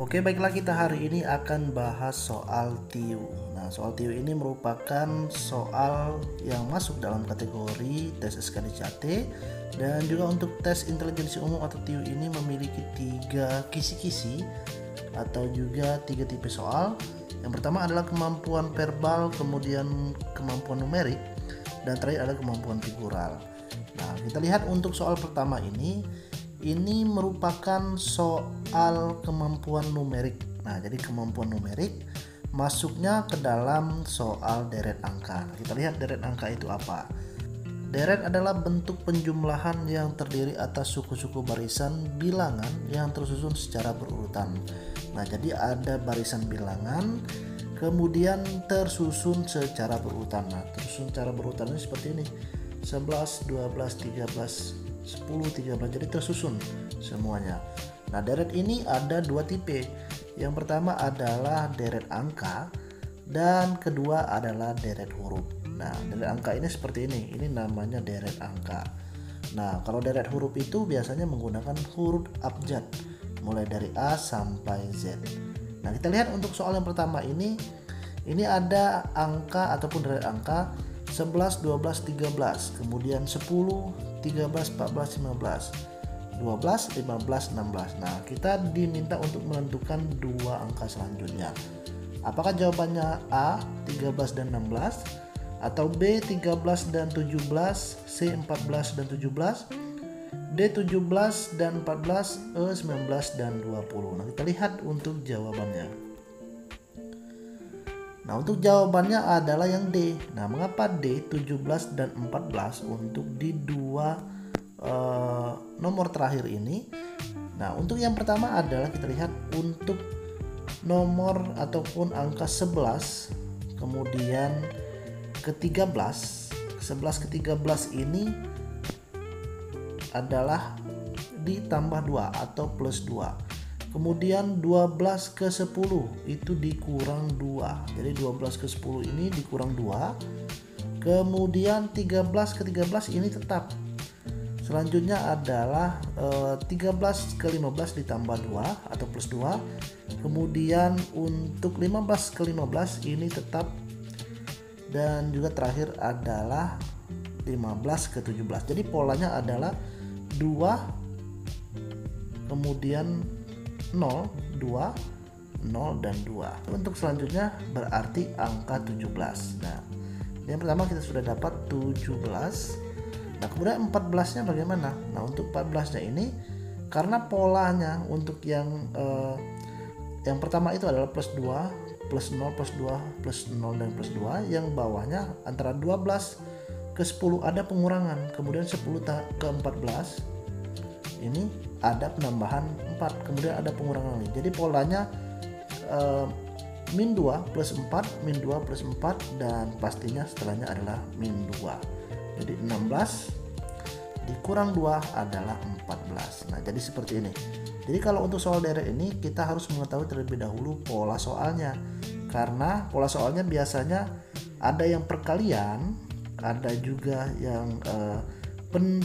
Oke, baiklah, kita hari ini akan bahas soal TIU. Nah, soal TIU ini merupakan soal yang masuk dalam kategori tes SKDCAT, dan juga untuk tes intelijensi umum atau TIU ini memiliki 3 kisi-kisi atau juga 3 tipe soal. Yang pertama adalah kemampuan verbal, kemudian kemampuan numerik, dan terakhir adalah kemampuan figural. Nah, kita lihat untuk soal pertama ini merupakan soal kemampuan numerik. Nah, jadi kemampuan numerik masuknya ke dalam soal deret angka. Kita lihat deret angka itu apa. Deret adalah bentuk penjumlahan yang terdiri atas suku-suku barisan bilangan yang tersusun secara berurutan. Nah, jadi ada barisan bilangan kemudian tersusun secara berurutan. Nah, tersusun secara berurutan ini seperti ini. 11, 12, 13, 10, 13, jadi tersusun semuanya. Nah, deret ini ada 2 tipe. Yang pertama adalah deret angka dan kedua adalah deret huruf. Nah, deret angka ini seperti ini namanya deret angka. Nah, kalau deret huruf itu biasanya menggunakan huruf abjad mulai dari A sampai Z. Nah, kita lihat untuk soal yang pertama ini ada angka ataupun deret angka 11, 12, 13, kemudian 10, 13, 14, 15, 12, 15, 16. Nah, kita diminta untuk menentukan 2 angka selanjutnya. Apakah jawabannya A 13 dan 16, atau B 13 dan 17, C 14 dan 17, D 17 dan 14, E 19 dan 20. Nah, kita lihat untuk jawabannya. Nah, untuk jawabannya adalah yang D. Nah, mengapa D 17 dan 14 untuk di 2 nomor terakhir ini? Nah, untuk yang pertama adalah kita lihat untuk nomor ataupun angka 11 kemudian ke-13. 11 ke-13 ini adalah ditambah 2 atau plus 2. Kemudian 12 ke 10 itu dikurang 2. Jadi 12 ke 10 ini dikurang 2. Kemudian 13 ke 13 ini tetap. Selanjutnya adalah 13 ke 15 ditambah 2 atau plus 2. Kemudian untuk 15 ke 15 ini tetap. Dan juga terakhir adalah 15 ke 17. Jadi polanya adalah 2 kemudian 0, 2, 0, dan 2. Untuk selanjutnya berarti angka 17. Nah, yang pertama kita sudah dapat 17. Nah, kemudian 14-nya bagaimana? Nah, untuk 14-nya ini karena polanya untuk yang pertama itu adalah plus 2, plus 0, plus 2, plus 0, dan plus 2. Yang bawahnya antara 12 ke 10 ada pengurangan. Kemudian 10 ke 14 ini ada penambahan 4, kemudian ada pengurangan lagi. Jadi polanya min 2 plus 4, min 2 plus 4, dan pastinya setelahnya adalah min 2. Jadi 16 dikurang 2 adalah 14. Nah, jadi seperti ini. Jadi kalau untuk soal deret ini kita harus mengetahui terlebih dahulu pola soalnya. Karena pola soalnya biasanya ada yang perkalian, ada juga yang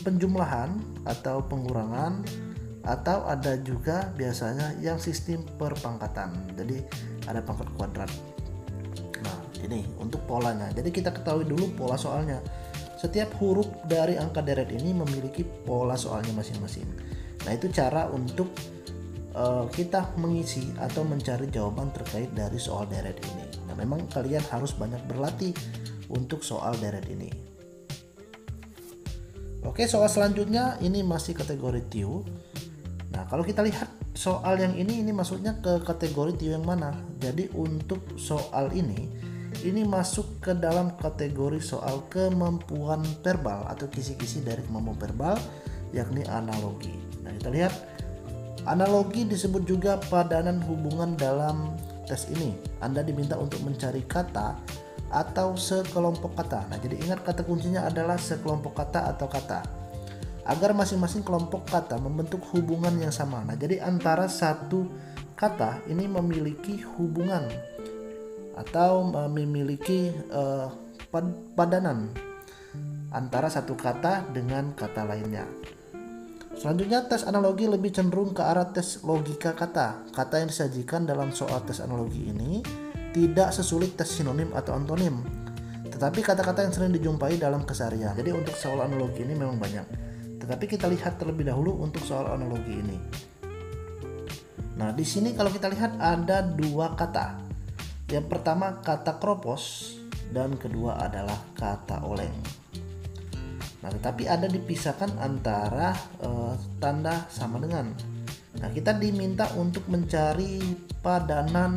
penjumlahan atau pengurangan, atau ada juga biasanya yang sistem perpangkatan. Jadi ada pangkat kuadrat. Nah, ini untuk polanya. Jadi kita ketahui dulu pola soalnya. Setiap huruf dari angka deret ini memiliki pola soalnya masing-masing. Nah, itu cara untuk kita mengisi atau mencari jawaban terkait dari soal deret ini. Nah, memang kalian harus banyak berlatih untuk soal deret ini. Oke, soal selanjutnya ini masih kategori TIU. Nah, kalau kita lihat soal yang ini masuknya ke kategori TIU yang mana? Jadi untuk soal ini masuk ke dalam kategori soal kemampuan verbal atau kisi-kisi dari kemampuan verbal, yakni analogi. Nah, kita lihat analogi disebut juga padanan hubungan dalam tes ini. Anda diminta untuk mencari kata atau sekelompok kata. Nah, jadi ingat kata kuncinya adalah sekelompok kata atau kata, agar masing-masing kelompok kata membentuk hubungan yang sama. Nah, jadi antara satu kata ini memiliki hubungan atau memiliki padanan antara satu kata dengan kata lainnya. Selanjutnya, tes analogi lebih cenderung ke arah tes logika kata. Kata yang disajikan dalam soal tes analogi ini tidak sesulit tes sinonim atau antonim, tetapi kata-kata yang sering dijumpai dalam keseharian. Jadi untuk soal analogi ini memang banyak, tetapi kita lihat terlebih dahulu untuk soal analogi ini. Nah, di sini kalau kita lihat ada dua kata. Yang pertama kata kropos dan kedua adalah kata oleng. Nah, tetapi ada dipisahkan antara tanda sama dengan. Nah, kita diminta untuk mencari padanan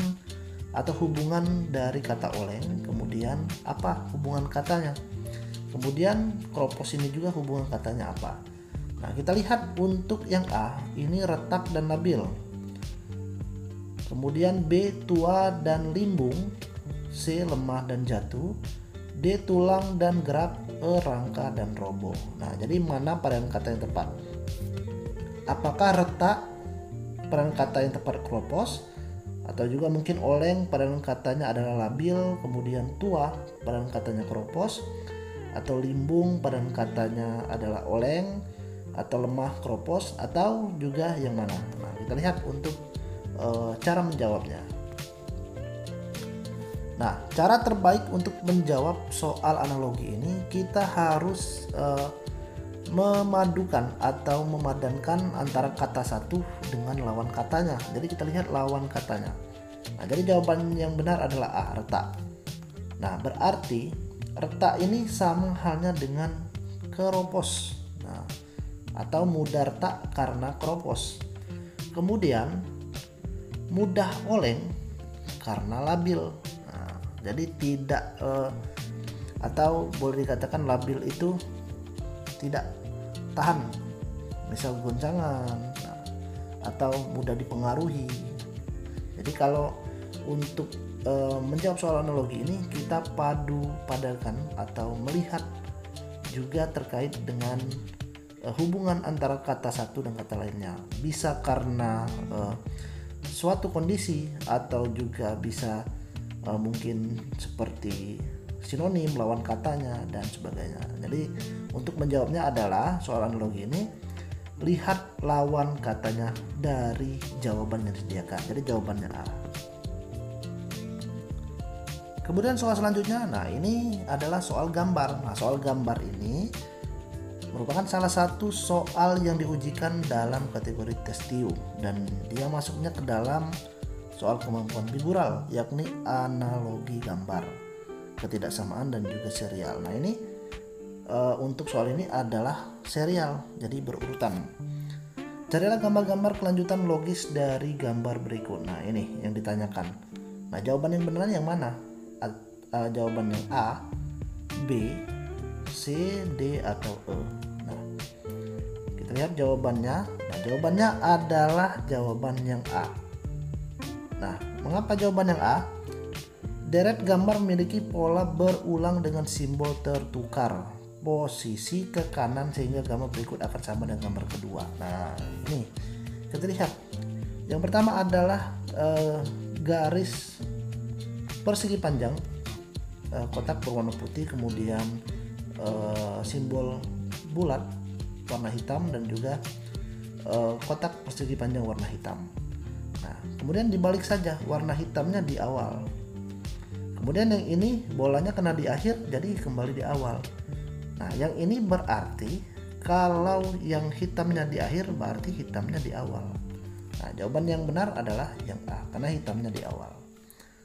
atau hubungan dari kata oleng, kemudian apa hubungan katanya. Kemudian kropos ini juga hubungan katanya apa. Nah, kita lihat untuk yang A, ini retak dan labil. Kemudian B, tua dan limbung. C, lemah dan jatuh. D, tulang dan gerak. E, rangka dan roboh. Nah, jadi mana padanan kata yang tepat? Apakah retak padanan kata yang tepat kropos, atau juga mungkin oleng padanan katanya adalah labil, kemudian tua padanan katanya kropos, atau limbung padanan katanya adalah oleng, atau lemah kropos, atau juga yang mana? Nah, kita lihat untuk cara menjawabnya. Nah, cara terbaik untuk menjawab soal analogi ini, kita harus memadukan atau memadankan antara kata satu dengan lawan katanya. Jadi kita lihat lawan katanya. Nah, jadi jawaban yang benar adalah A, retak. Nah, berarti retak ini sama halnya dengan keropos. Nah, atau mudah retak karena keropos. Kemudian mudah oleng karena labil. Jadi tidak atau boleh dikatakan labil itu tidak tahan, misal goncangan, atau mudah dipengaruhi. Jadi kalau untuk menjawab soal analogi ini, kita padakan atau melihat juga terkait dengan hubungan antara kata satu dan kata lainnya. Bisa karena suatu kondisi, atau juga bisa mungkin seperti sinonim, lawan katanya, dan sebagainya. Jadi untuk menjawabnya adalah soal analogi ini, lihat lawan katanya dari jawaban yang disediakan. Jadi jawabannya A. Kemudian soal selanjutnya, nah ini adalah soal gambar. Nah, soal gambar ini merupakan salah satu soal yang diujikan dalam kategori tes TIU, dan dia masuknya ke dalam soal kemampuan figural, yakni analogi gambar, ketidaksamaan, dan juga serial. Nah, ini untuk soal ini adalah serial, jadi berurutan. Carilah gambar-gambar kelanjutan logis dari gambar berikut. Nah, ini yang ditanyakan. Nah, jawaban yang benar yang mana? Jawaban yang A, B, C, D, atau E. Nah, kita lihat jawabannya. Nah, jawabannya adalah jawaban yang A. Nah, mengapa jawaban yang A? Deret gambar memiliki pola berulang dengan simbol tertukar posisi ke kanan, sehingga gambar berikut akan sama dengan gambar kedua. Nah, ini kita lihat. Yang pertama adalah garis persegi panjang, kotak berwarna putih, kemudian simbol bulat warna hitam, dan juga kotak persegi panjang warna hitam. Nah, kemudian dibalik saja, warna hitamnya di awal. Kemudian yang ini bolanya kena di akhir, jadi kembali di awal. Nah, yang ini berarti kalau yang hitamnya di akhir, berarti hitamnya di awal. Nah, jawaban yang benar adalah yang A, karena hitamnya di awal.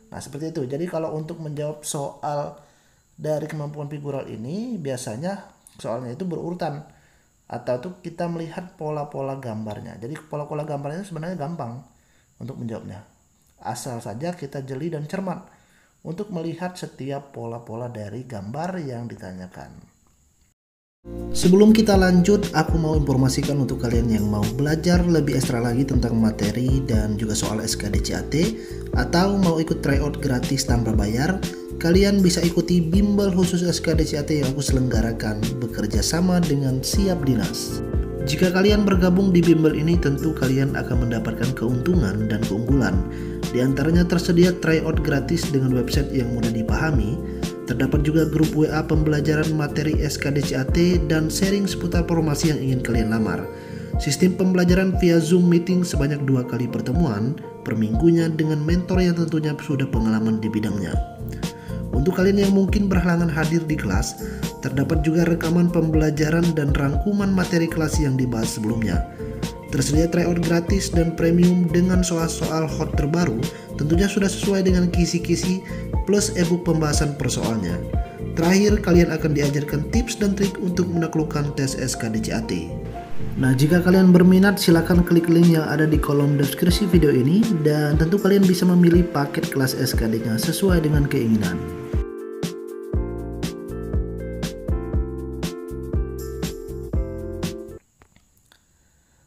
Nah, seperti itu. Jadi kalau untuk menjawab soal dari kemampuan figural ini, biasanya soalnya itu berurutan, atau tuh kita melihat pola-pola gambarnya. Jadi pola-pola gambarnya sebenarnya gampang untuk menjawabnya, asal saja kita jeli dan cermat untuk melihat setiap pola-pola dari gambar yang ditanyakan. Sebelum kita lanjut, aku mau informasikan untuk kalian yang mau belajar lebih ekstra lagi tentang materi dan juga soal SKDCAT, atau mau ikut tryout gratis tanpa bayar, kalian bisa ikuti bimbel khusus SKDCAT yang aku selenggarakan bekerja sama dengan Siap Dinas. Jika kalian bergabung di bimbel ini, tentu kalian akan mendapatkan keuntungan dan keunggulan. Di antaranya tersedia tryout gratis dengan website yang mudah dipahami. Terdapat juga grup WA pembelajaran materi SKDCAT dan sharing seputar formasi yang ingin kalian lamar. Sistem pembelajaran via Zoom meeting sebanyak 2 kali pertemuan per minggunya dengan mentor yang tentunya sudah pengalaman di bidangnya. Untuk kalian yang mungkin berhalangan hadir di kelas, terdapat juga rekaman pembelajaran dan rangkuman materi kelas yang dibahas sebelumnya. Tersedia tryout gratis dan premium dengan soal-soal hot terbaru, tentunya sudah sesuai dengan kisi-kisi plus e-book pembahasan persoalnya. Terakhir, kalian akan diajarkan tips dan trik untuk menaklukkan tes SKDCAT. Nah, jika kalian berminat, silakan klik link yang ada di kolom deskripsi video ini dan tentu kalian bisa memilih paket kelas SKD-nya sesuai dengan keinginan.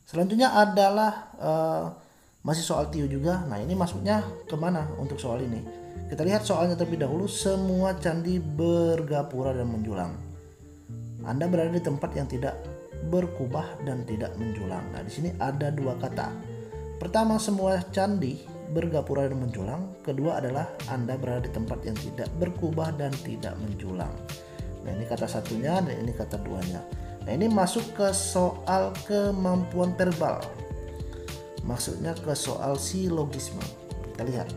Selanjutnya adalah masih soal TIU juga. Nah, ini masuknya kemana untuk soal ini? Kita lihat soalnya terlebih dahulu. Semua candi bergapura dan menjulang. Anda berada di tempat yang tidak berkubah dan tidak menjulang. Nah, di sini ada 2 kata. Pertama, semua candi bergapura dan menjulang. Kedua adalah Anda berada di tempat yang tidak berkubah dan tidak menjulang. Nah, ini kata satunya dan ini kata duanya. Nah, ini masuk ke soal kemampuan verbal. Maksudnya ke soal silogisme. Kita lihat.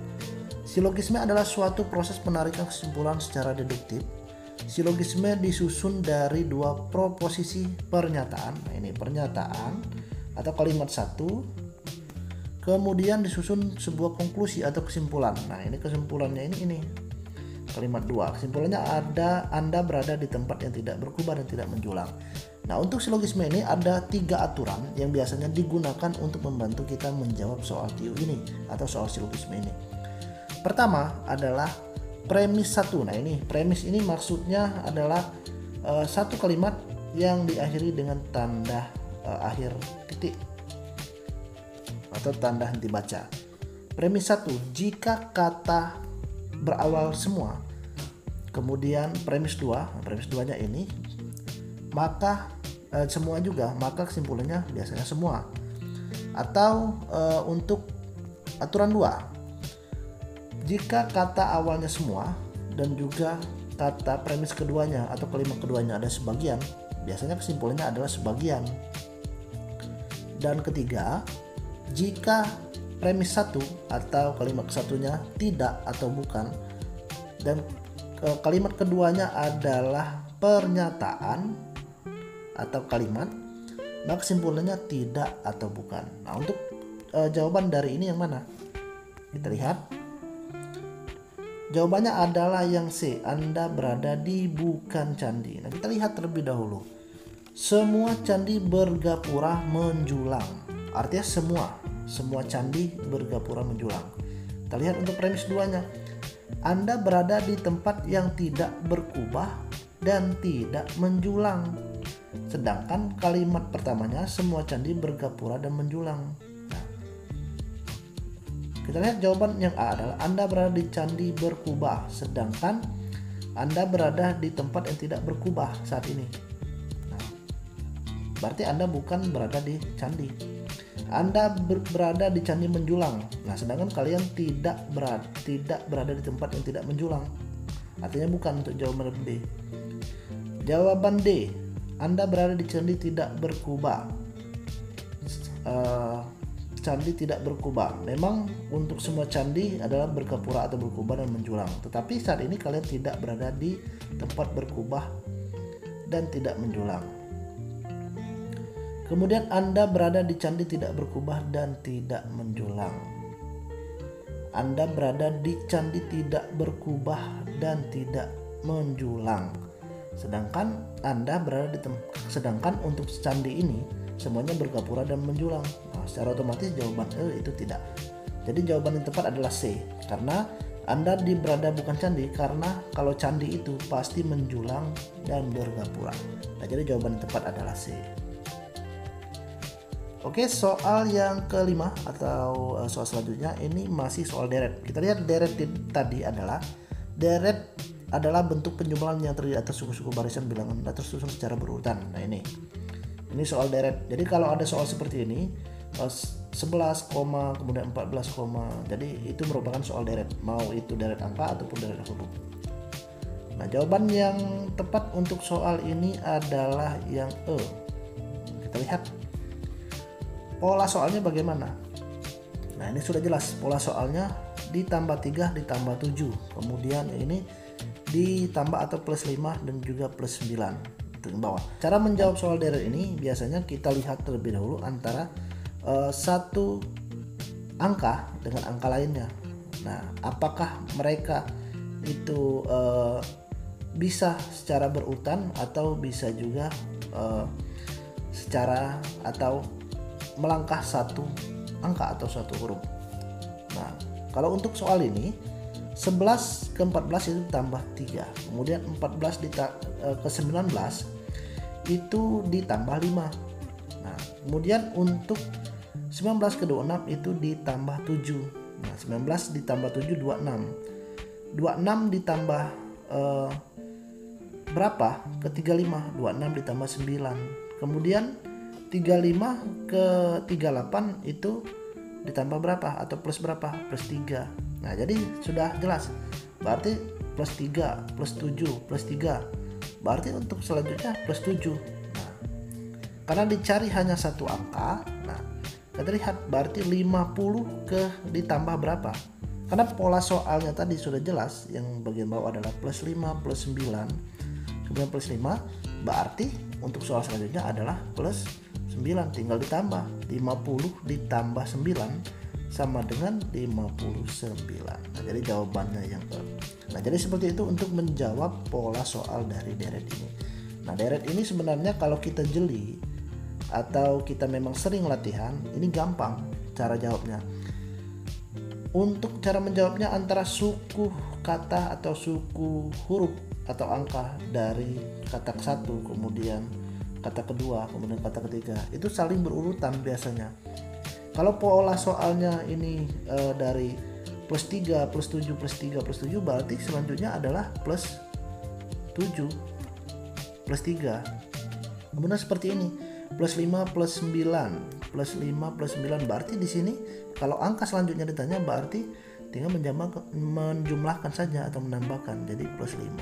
Silogisme adalah suatu proses penarikan kesimpulan secara deduktif. Silogisme disusun dari 2 proposisi pernyataan. Nah, ini pernyataan atau kalimat satu. Kemudian disusun sebuah konklusi atau kesimpulan. Nah, ini kesimpulannya ini. Kalimat 2. Kesimpulannya Anda berada di tempat yang tidak berkubah dan tidak menjulang. Nah, untuk silogisme ini ada 3 aturan yang biasanya digunakan untuk membantu kita menjawab soal TIU ini atau soal silogisme ini. Pertama adalah premis 1. Nah, ini premis ini maksudnya adalah satu kalimat yang diakhiri dengan tanda akhir titik atau tanda henti baca. Premis 1, jika kata berawal semua. Kemudian premis 2, premis 2-nya ini maka semua juga, maka kesimpulannya biasanya semua. Atau untuk aturan 2, jika kata awalnya semua dan juga kata premis keduanya atau kalimat keduanya ada sebagian, biasanya kesimpulannya adalah sebagian. Dan ketiga, jika premis 1 atau kalimat kesatunya tidak atau bukan dan kalimat keduanya adalah pernyataan atau kalimat, maka kesimpulannya tidak atau bukan. Nah, untuk jawaban dari ini yang mana? Kita lihat. Jawabannya adalah yang C, Anda berada di bukan candi. Nah, kita lihat terlebih dahulu. Semua candi bergapura menjulang. Artinya semua candi bergapura menjulang. Kita lihat untuk premis 2-nya. Anda berada di tempat yang tidak berkubah dan tidak menjulang. Sedangkan kalimat pertamanya semua candi bergapura dan menjulang. Kita lihat jawaban yang A adalah Anda berada di candi berkubah, sedangkan Anda berada di tempat yang tidak berkubah saat ini. Nah, berarti Anda bukan berada di candi. Anda berada di candi menjulang. Nah, sedangkan kalian tidak berada di tempat yang tidak menjulang. Artinya bukan untuk jawaban B. Jawaban D, Anda berada di candi tidak berkubah. Candi tidak berkubah. Memang untuk semua candi adalah bergapura atau berkubah dan menjulang. Tetapi saat ini kalian tidak berada di tempat berkubah dan tidak menjulang. Kemudian Anda berada di candi tidak berkubah dan tidak menjulang. Anda berada di candi tidak berkubah dan tidak menjulang. Sedangkan sedangkan untuk candi ini semuanya bergapura dan menjulang. Nah, secara otomatis jawaban E itu tidak. Jadi jawaban yang tepat adalah C, karena Anda berada bukan candi, karena kalau candi itu pasti menjulang dan bergapura. Nah, jadi jawaban yang tepat adalah C. Oke, soal yang kelima atau soal selanjutnya ini masih soal deret. Kita lihat deret tadi adalah bentuk penjumlahan yang terdiri atas suku-suku barisan bilangan tersusun secara berurutan. Nah, ini soal deret. Jadi kalau ada soal seperti ini 11, kemudian 14, jadi itu merupakan soal deret, mau itu deret angka ataupun deret huruf. Nah, jawaban yang tepat untuk soal ini adalah yang E. Kita lihat. pola soalnya bagaimana? Nah, ini sudah jelas pola soalnya ditambah 3 ditambah 7. Kemudian ini ditambah atau plus 5 dan juga plus 9 itu di bawah. Cara menjawab soal deret ini biasanya kita lihat terlebih dahulu antara satu angka dengan angka lainnya. Nah, apakah mereka itu bisa secara berurutan atau bisa juga secara atau melangkah satu angka atau satu huruf. Nah, kalau untuk soal ini 11 ke 14 itu tambah 3, kemudian 14 ke 19 itu ditambah 5. Nah, kemudian untuk 19 ke 26 itu ditambah 7. Nah, 19 ditambah 7 26. 26 ditambah berapa? Ke 35. 26 ditambah 9. Kemudian 35 ke 38 itu ditambah berapa atau plus berapa? Plus 3. Nah, jadi sudah jelas. Berarti plus 3, plus 7, plus 3. Berarti untuk selanjutnya plus 7. Nah, karena dicari hanya satu angka, nah, kita lihat berarti 50 ke ditambah berapa? Karena pola soalnya tadi sudah jelas, yang bagian bawah adalah plus 5, plus 9, kemudian plus 5, berarti untuk soal selanjutnya adalah plus 9, tinggal ditambah 50 ditambah 9 sama dengan 59. Nah, jadi jawabannya yang ke. Nah, jadi seperti itu untuk menjawab pola soal dari deret ini. Nah, deret ini sebenarnya kalau kita jeli atau kita memang sering latihan, ini gampang cara jawabnya. Untuk cara menjawabnya antara suku kata atau suku huruf atau angka dari kata satu, kemudian kata kedua, kemudian kata ketiga, itu saling berurutan biasanya. Kalau pola soalnya ini dari plus 3, plus 7, plus 3, plus 7, berarti selanjutnya adalah plus 7, plus 3. Kemudian seperti ini, plus 5, plus 9, plus 5, plus 9. Berarti di sini kalau angka selanjutnya ditanya berarti tinggal menjumlahkan saja atau menambahkan, jadi plus 5.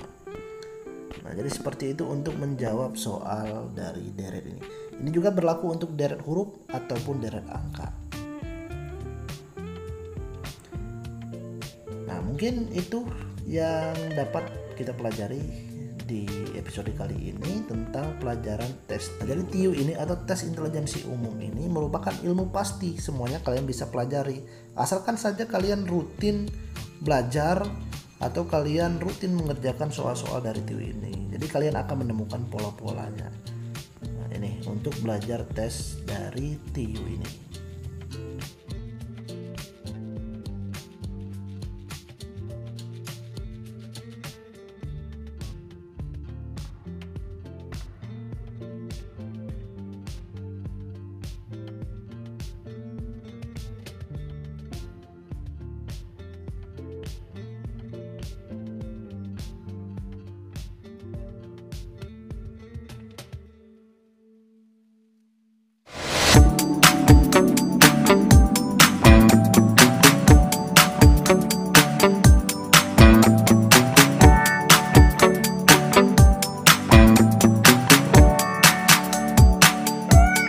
Nah, jadi seperti itu untuk menjawab soal dari deret ini. Ini juga berlaku untuk deret huruf ataupun deret angka. Nah, mungkin itu yang dapat kita pelajari di episode kali ini tentang pelajaran tes. Nah, jadi TIU ini atau tes intelijensi umum ini merupakan ilmu pasti, semuanya kalian bisa pelajari. Asalkan saja kalian rutin belajar atau kalian rutin mengerjakan soal-soal dari TIU ini. Jadi kalian akan menemukan pola-polanya. Nah, ini untuk belajar tes dari TIU ini.